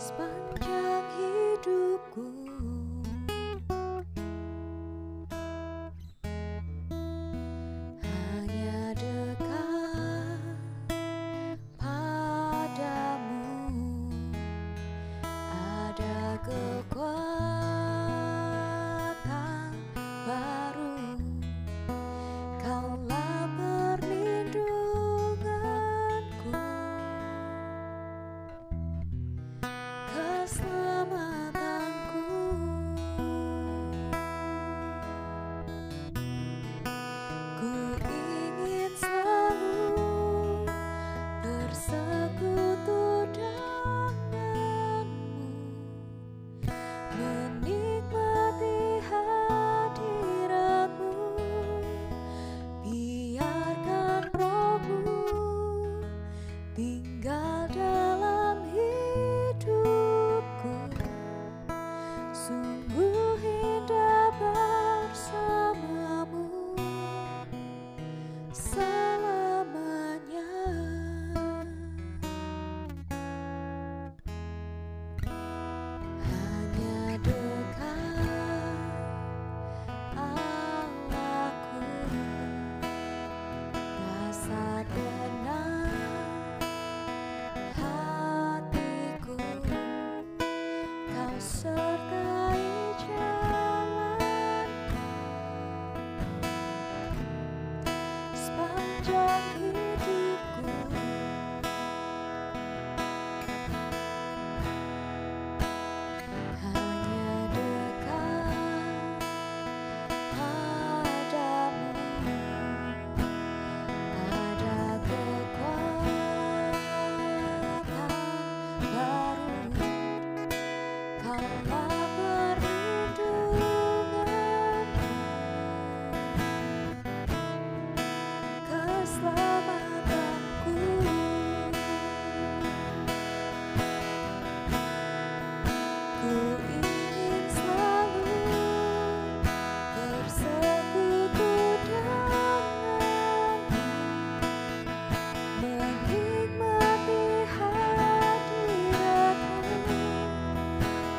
Sepanjang hidupku hanya dekat padamu, ada kekuatan baru. Kaulah perlindunganku, keselamatanku. Ku ingin selalu bersekutu denganmu, menikmati hadiratmu. Biarkan rohmu tinggal dalam hidupku, sungguh indah bersamamu selamanya. Hanya dekat Allahku, rasa tenang hatiku. Kau sertai jalanku sepanjang hidupku. Hanya dekat padamu, ada kekuatan baru. Kaulah perlindunganku, keselamatanku. Ku ingin selalu bersekutu denganmu, menikmati hadiratmu.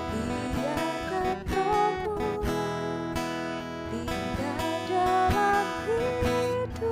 Biarkan rohmu tinggal dalam hidupku,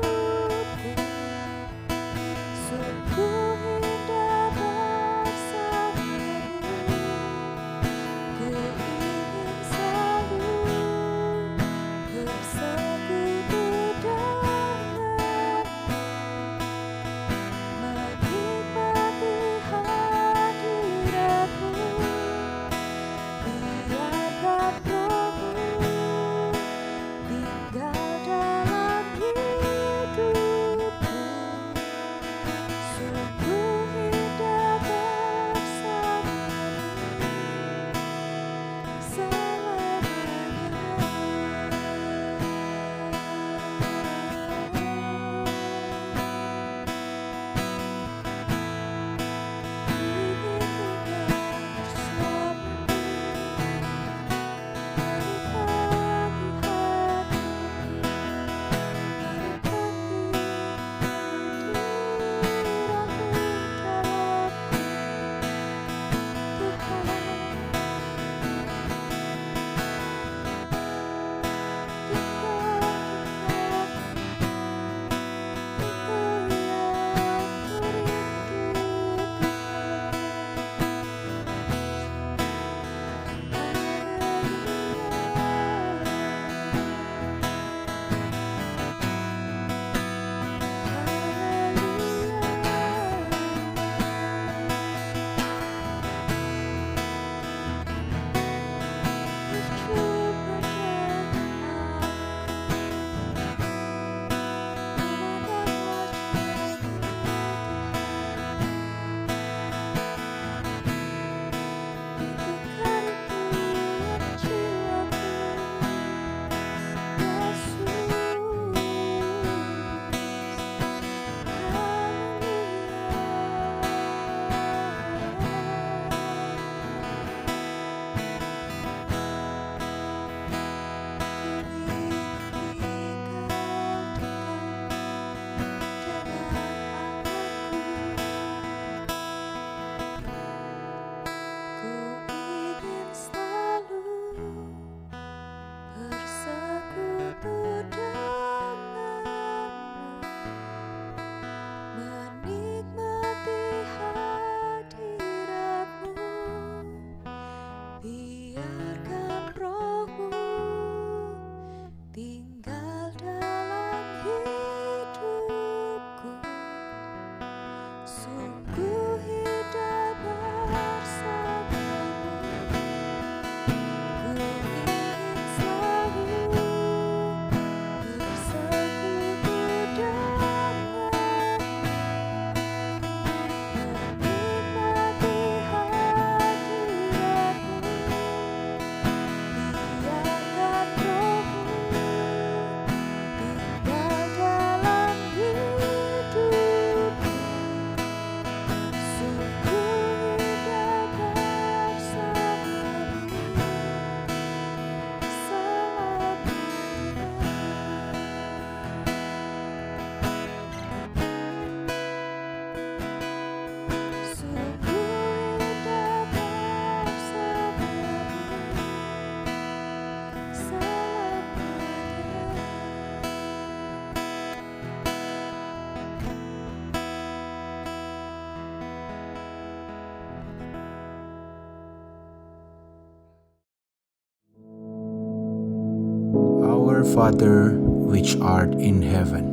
Father, which art in heaven,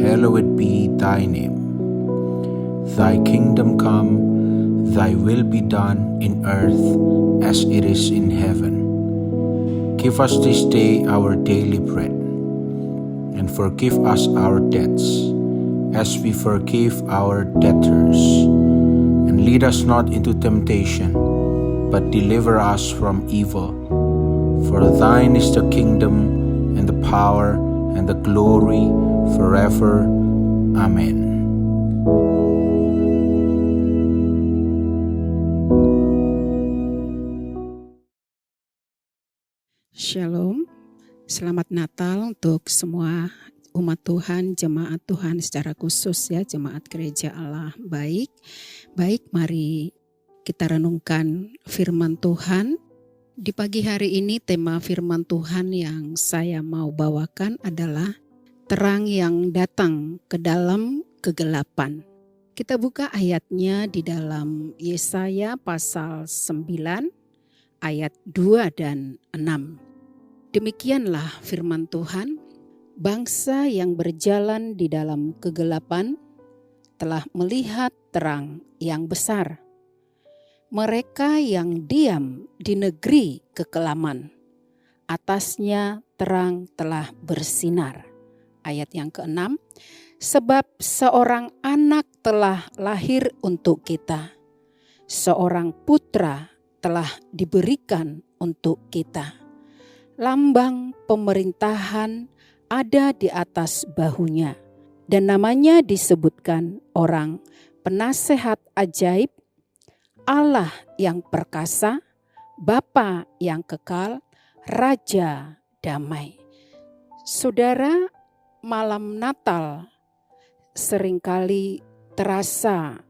hallowed be thy name. Thy kingdom come, thy will be done in earth as it is in heaven. Give us this day our daily bread, and forgive us our debts, as we forgive our debtors. And lead us not into temptation, but deliver us from evil. For thine is the kingdom, and the power, and the glory, forever. Amen. Shalom, selamat Natal untuk semua umat Tuhan, jemaat Tuhan secara khusus ya, jemaat gereja Allah baik. Baik, mari kita renungkan firman Tuhan. Di pagi hari ini tema firman Tuhan yang saya mau bawakan adalah terang yang datang ke dalam kegelapan. Kita buka ayatnya di dalam Yesaya pasal 9 ayat 2 dan 6. Demikianlah firman Tuhan, bangsa yang berjalan di dalam kegelapan telah melihat terang yang besar. Mereka yang diam di negeri kekelaman, atasnya terang telah bersinar. Ayat yang ke-6, sebab seorang anak telah lahir untuk kita, seorang putra telah diberikan untuk kita. Lambang pemerintahan ada di atas bahunya, dan namanya disebutkan orang penasehat ajaib, Allah yang perkasa, Bapa yang kekal, Raja damai. Saudara, malam Natal seringkali terasa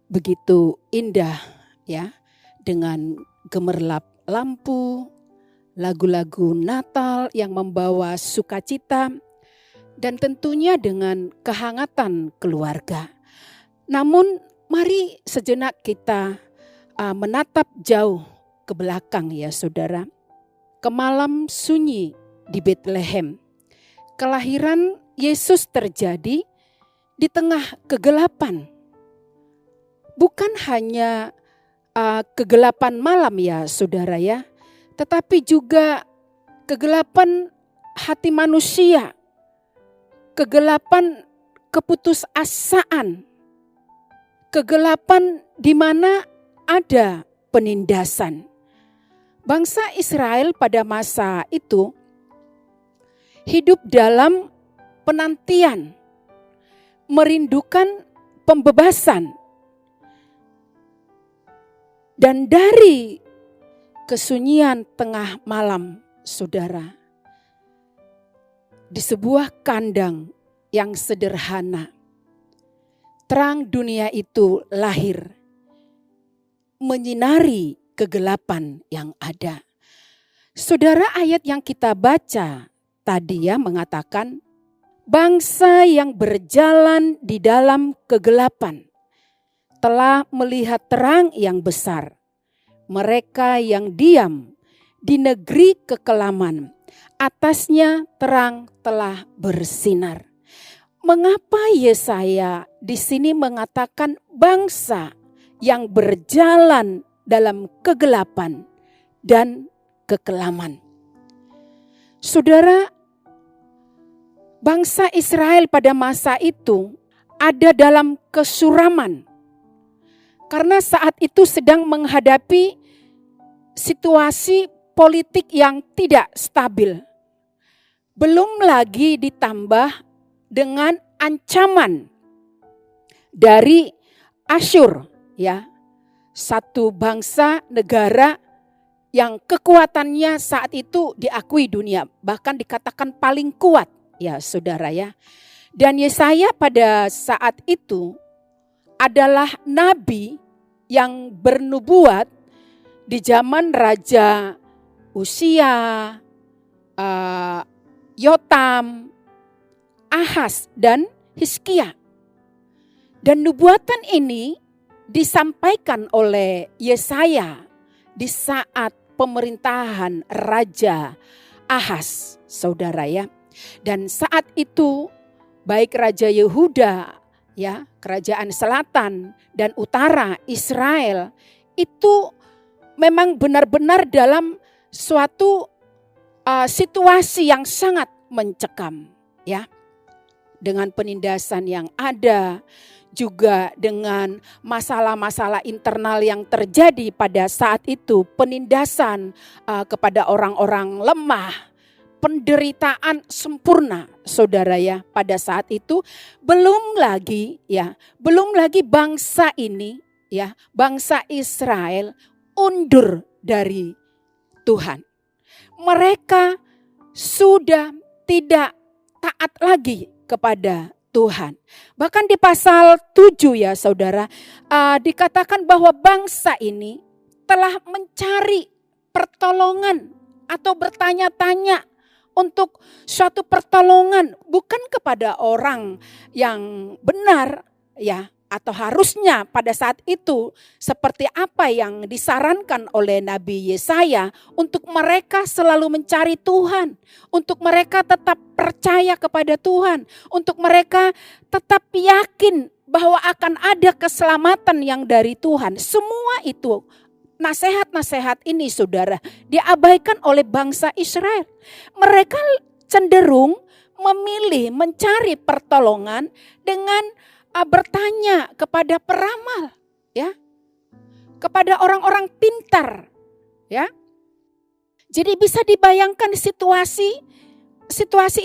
begitu indah ya, dengan gemerlap lampu, lagu-lagu Natal yang membawa sukacita, dan tentunya dengan kehangatan keluarga. Namun mari sejenak kita menatap jauh ke belakang ya saudara. Ke malam sunyi di Bethlehem, kelahiran Yesus terjadi di tengah kegelapan. Bukan hanya kegelapan malam ya saudara ya, tetapi juga kegelapan hati manusia, kegelapan keputusasaan, kegelapan di mana ada penindasan. Bangsa Israel pada masa itu hidup dalam penantian, merindukan pembebasan. Dan dari kesunyian tengah malam, saudara, di sebuah kandang yang sederhana, terang dunia itu lahir, menyinari kegelapan yang ada. Saudara, ayat yang kita baca tadi ya mengatakan, bangsa yang berjalan di dalam kegelapan telah melihat terang yang besar. Mereka yang diam di negeri kekelaman, atasnya terang telah bersinar. Mengapa Yesaya di sini mengatakan bangsa yang berjalan dalam kegelapan dan kekelaman? Saudara, bangsa Israel pada masa itu ada dalam kesuraman. Karena saat itu sedang menghadapi situasi politik yang tidak stabil. Belum lagi ditambah dengan ancaman dari Asyur, ya. Satu bangsa negara yang kekuatannya saat itu diakui dunia, bahkan dikatakan paling kuat, ya saudara ya. Dan Yesaya pada saat itu adalah nabi yang bernubuat di zaman Raja Usia, Yotam, Ahaz, dan Hizkia. Dan nubuatan ini disampaikan oleh Yesaya di saat pemerintahan Raja Ahas, saudara ya. Dan saat itu baik Raja Yehuda, ya, kerajaan selatan dan utara Israel itu memang benar-benar dalam suatu situasi yang sangat mencekam, ya. Dengan penindasan yang ada, juga dengan masalah-masalah internal yang terjadi pada saat itu, penindasan kepada orang-orang lemah, penderitaan sempurna, saudara ya, pada saat itu. Belum lagi bangsa ini, ya, bangsa Israel undur dari Tuhan. Mereka sudah tidak taat lagi kepada Tuhan. Bahkan di pasal 7 ya saudara, dikatakan bahwa bangsa ini telah mencari pertolongan atau bertanya-tanya untuk suatu pertolongan bukan kepada orang yang benar, ya, atau harusnya pada saat itu seperti apa yang disarankan oleh Nabi Yesaya, untuk mereka selalu mencari Tuhan, untuk mereka tetap percaya kepada Tuhan, untuk mereka tetap yakin bahwa akan ada keselamatan yang dari Tuhan. Semua itu, nasihat-nasihat ini saudara, diabaikan oleh bangsa Israel. Mereka cenderung memilih mencari pertolongan dengan bertanya kepada peramal, ya, kepada orang-orang pintar, ya. Jadi bisa dibayangkan situasi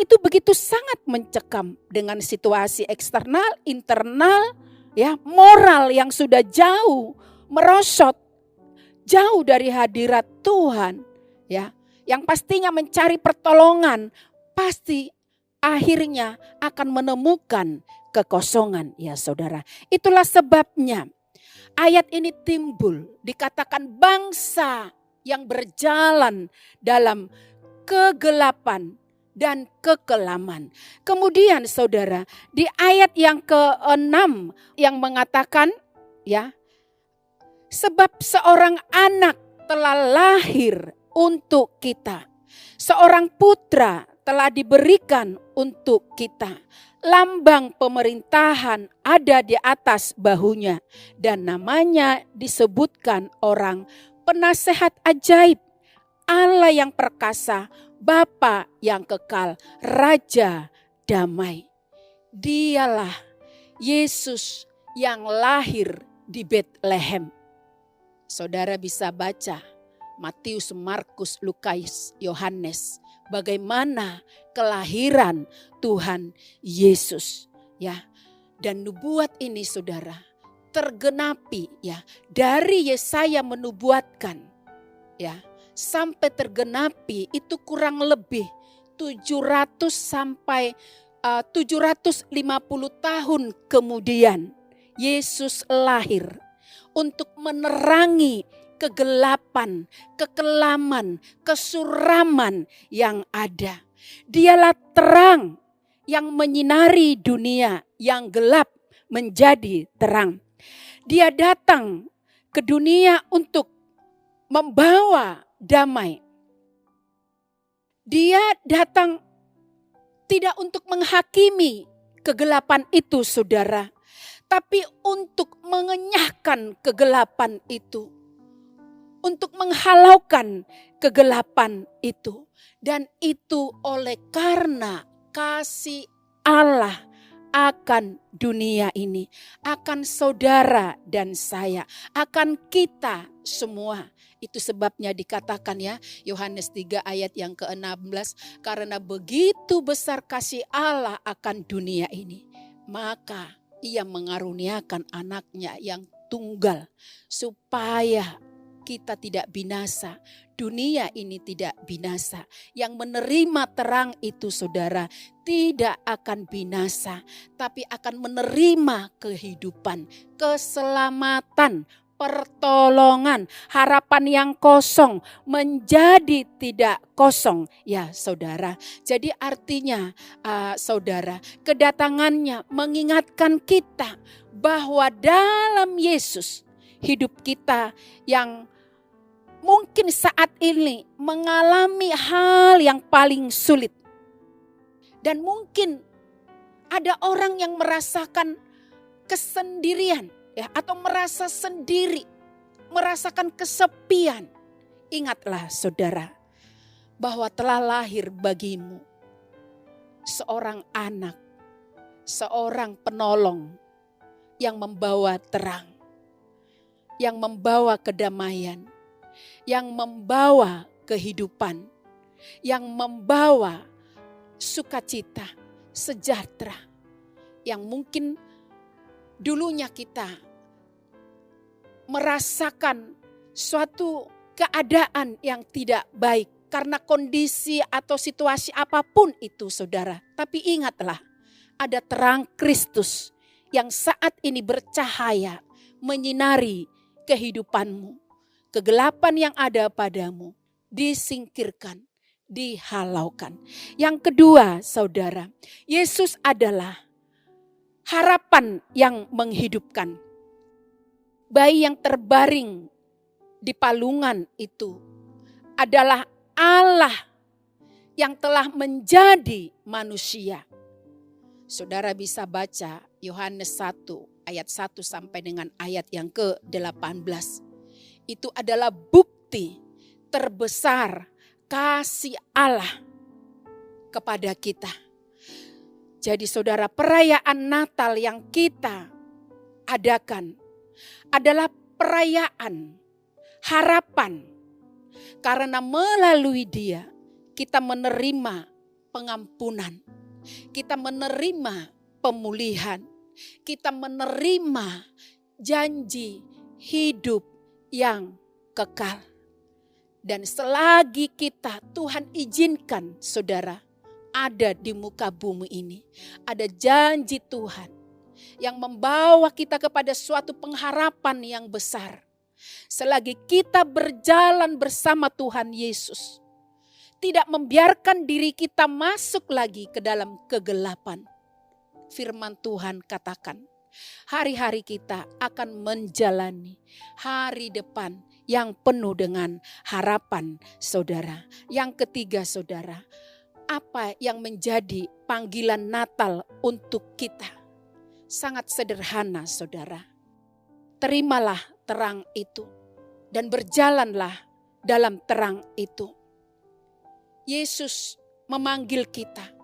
itu begitu sangat mencekam dengan situasi eksternal, internal, ya, moral yang sudah jauh merosot, jauh dari hadirat Tuhan, ya, yang pastinya mencari pertolongan pasti akhirnya akan menemukan kekosongan, ya saudara. Itulah sebabnya ayat ini timbul, dikatakan bangsa yang berjalan dalam kegelapan dan kekelaman. Kemudian saudara, di ayat yang ke-6 yang mengatakan, ya, sebab seorang anak telah lahir untuk kita, seorang putra telah diberikan untuk kita. Lambang pemerintahan ada di atas bahunya, dan namanya disebutkan orang penasehat ajaib, Allah yang perkasa, Bapa yang kekal, Raja damai. Dialah Yesus yang lahir di Betlehem. Saudara bisa baca Matius, Markus, Lukas, Yohanes, bagaimana kelahiran Tuhan Yesus, ya. Dan nubuat ini saudara tergenapi, ya, dari Yesaya menubuatkan, ya, sampai tergenapi itu kurang lebih 700 sampai 750 tahun kemudian Yesus lahir untuk menerangi kegelapan, kekelaman, kesuraman yang ada. Dialah terang yang menyinari dunia yang gelap menjadi terang. Dia datang ke dunia untuk membawa damai. Dia datang tidak untuk menghakimi kegelapan itu saudara, tapi untuk mengenyahkan kegelapan itu, untuk menghalaukan kegelapan itu. Dan itu oleh karena kasih Allah akan dunia ini, akan saudara dan saya, akan kita semua. Itu sebabnya dikatakan, ya, Yohanes 3 ayat yang ke-16, karena begitu besar kasih Allah akan dunia ini, maka Ia mengaruniakan anaknya yang tunggal, supaya kita tidak binasa, dunia ini tidak binasa. Yang menerima terang itu saudara tidak akan binasa, tapi akan menerima kehidupan, keselamatan, pertolongan, harapan yang kosong menjadi tidak kosong, ya saudara. Jadi artinya saudara, kedatangannya mengingatkan kita bahwa dalam Yesus hidup kita yang mungkin saat ini mengalami hal yang paling sulit. Dan mungkin ada orang yang merasakan kesendirian, ya, atau merasa sendiri, merasakan kesepian. Ingatlah saudara, bahwa telah lahir bagimu seorang anak, seorang penolong yang membawa terang, yang membawa kedamaian, yang membawa kehidupan, yang membawa sukacita, sejahtera, yang mungkin dulunya kita merasakan suatu keadaan yang tidak baik karena kondisi atau situasi apapun itu saudara. Tapi ingatlah, ada terang Kristus yang saat ini bercahaya menyinari kehidupanmu. Kegelapan yang ada padamu disingkirkan, dihalaukan. Yang kedua saudara, Yesus adalah harapan yang menghidupkan. Bayi yang terbaring di palungan itu adalah Allah yang telah menjadi manusia. Saudara bisa baca Yohanes 1 ayat 1 sampai dengan ayat yang ke-18. Itu adalah bukti terbesar kasih Allah kepada kita. Jadi saudara, perayaan Natal yang kita adakan adalah perayaan harapan. Karena melalui Dia kita menerima pengampunan, kita menerima pemulihan, kita menerima janji hidup yang kekal. Dan selagi kita, Tuhan izinkan saudara ada di muka bumi ini, ada janji Tuhan yang membawa kita kepada suatu pengharapan yang besar. Selagi kita berjalan bersama Tuhan Yesus, tidak membiarkan diri kita masuk lagi ke dalam kegelapan. Firman Tuhan katakan, hari-hari kita akan menjalani hari depan yang penuh dengan harapan saudara. Yang ketiga saudara, apa yang menjadi panggilan Natal untuk kita? Sangat sederhana saudara. Terimalah terang itu dan berjalanlah dalam terang itu. Yesus memanggil kita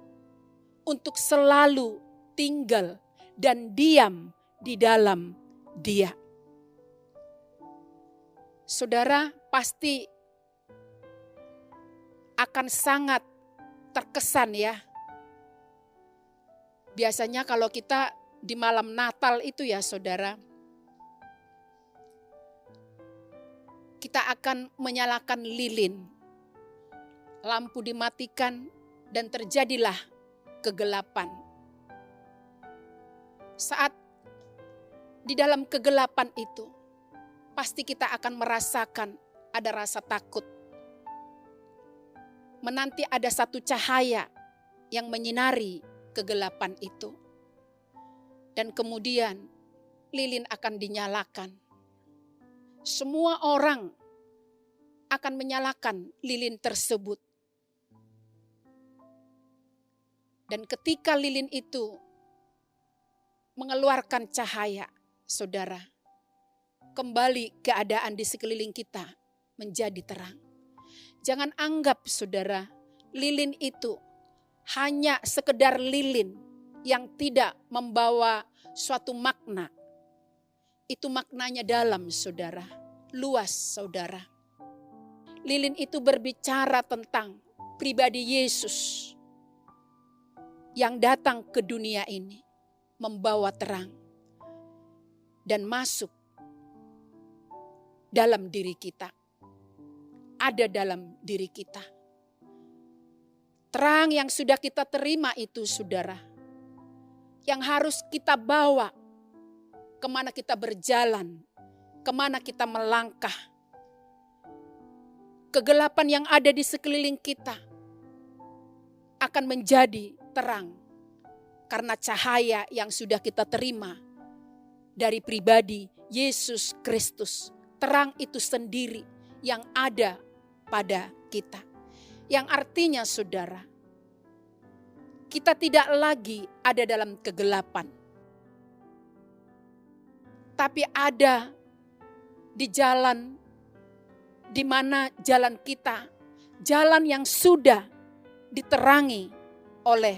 untuk selalu tinggal dan diam di dalam Dia. Saudara pasti akan sangat terkesan ya. Biasanya kalau kita di malam Natal itu ya saudara, kita akan menyalakan lilin. Lampu dimatikan dan terjadilah kegelapan. Saat di dalam kegelapan itu, pasti kita akan merasakan ada rasa takut. Menanti ada satu cahaya yang menyinari kegelapan itu. Dan kemudian lilin akan dinyalakan. Semua orang akan menyalakan lilin tersebut. Dan ketika lilin itu mengeluarkan cahaya, saudara, kembali keadaan di sekeliling kita menjadi terang. Jangan anggap saudara, lilin itu hanya sekedar lilin yang tidak membawa suatu makna. Itu maknanya dalam saudara, luas saudara. Lilin itu berbicara tentang pribadi Yesus yang datang ke dunia ini membawa terang dan masuk dalam diri kita. Ada dalam diri kita. Terang yang sudah kita terima itu saudara, yang harus kita bawa kemana kita berjalan, kemana kita melangkah. Kegelapan yang ada di sekeliling kita akan menjadi terang karena cahaya yang sudah kita terima dari pribadi Yesus Kristus. Terang itu sendiri yang ada pada kita. Yang artinya saudara, kita tidak lagi ada dalam kegelapan, tapi ada di jalan di mana jalan kita, jalan yang sudah diterangi oleh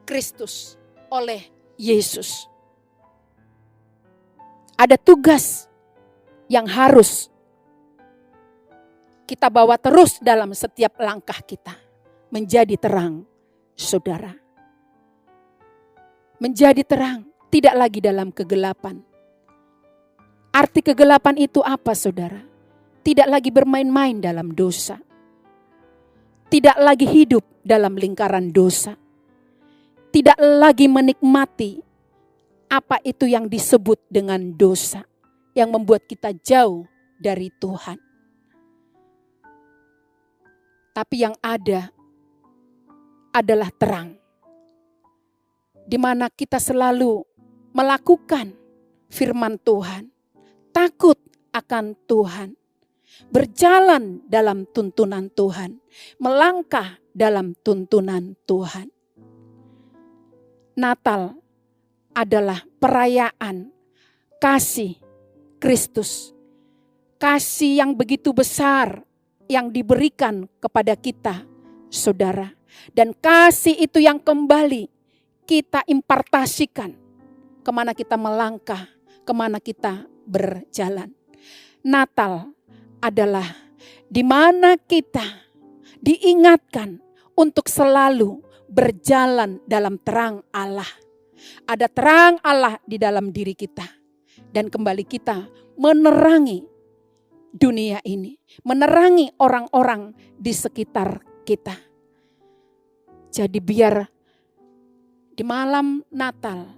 Kristus, oleh Yesus. Ada tugas yang harus kita bawa terus dalam setiap langkah kita. Menjadi terang, saudara. Menjadi terang, tidak lagi dalam kegelapan. Arti kegelapan itu apa, saudara? Tidak lagi bermain-main dalam dosa. Tidak lagi hidup dalam lingkaran dosa. Tidak lagi menikmati apa itu yang disebut dengan dosa, yang membuat kita jauh dari Tuhan. Tapi yang ada adalah terang, di mana kita selalu melakukan firman Tuhan, takut akan Tuhan, berjalan dalam tuntunan Tuhan, melangkah dalam tuntunan Tuhan. Natal adalah perayaan kasih Kristus. Kasih yang begitu besar yang diberikan kepada kita, saudara. Dan kasih itu yang kembali kita impartasikan kemana kita melangkah, kemana kita berjalan. Natal adalah di mana kita diingatkan untuk selalu berjalan dalam terang Allah. Ada terang Allah di dalam diri kita. Dan kembali kita menerangi dunia ini. Menerangi orang-orang di sekitar kita. Jadi biar di malam Natal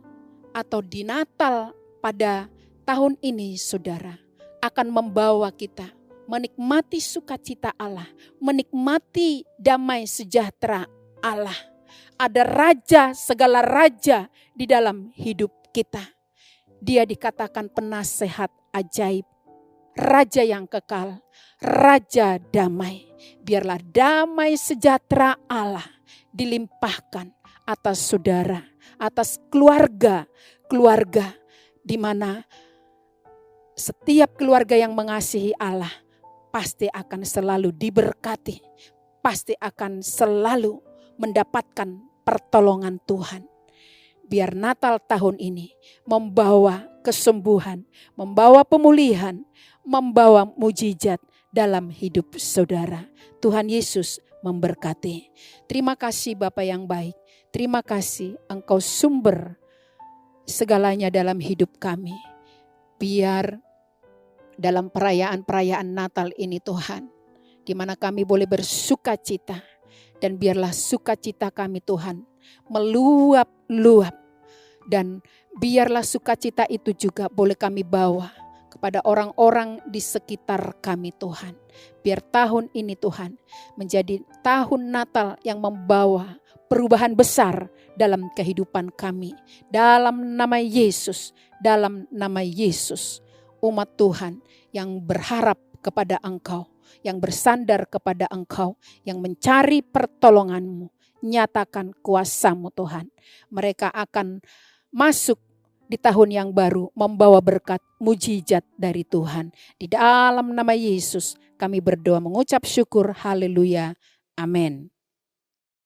atau di Natal pada tahun ini, saudara, akan membawa kita menikmati sukacita Allah. Menikmati damai sejahtera Allah. Ada raja, segala raja di dalam hidup kita. Dia dikatakan penasehat ajaib, raja yang kekal, raja damai. Biarlah damai sejahtera Allah dilimpahkan atas saudara, atas keluarga di mana setiap keluarga yang mengasihi Allah pasti akan selalu diberkati, pasti akan selalu mendapatkan pertolongan Tuhan. Biar Natal tahun ini membawa kesembuhan, membawa pemulihan, membawa mujizat dalam hidup saudara. Tuhan Yesus memberkati. Terima kasih Bapa yang baik. Terima kasih Engkau sumber segalanya dalam hidup kami. Biar dalam perayaan-perayaan Natal ini Tuhan, di mana kami boleh bersuka cita. Dan biarlah sukacita kami Tuhan meluap-luap. Dan biarlah sukacita itu juga boleh kami bawa kepada orang-orang di sekitar kami Tuhan. Biar tahun ini Tuhan menjadi tahun Natal yang membawa perubahan besar dalam kehidupan kami. Dalam nama Yesus, dalam nama Yesus. Umat Tuhan yang berharap kepada Engkau, yang bersandar kepada Engkau, yang mencari pertolongan-Mu, nyatakan kuasa-Mu Tuhan. Mereka akan masuk di tahun yang baru membawa berkat mujizat dari Tuhan. Di dalam nama Yesus kami berdoa mengucap syukur, haleluya, amin.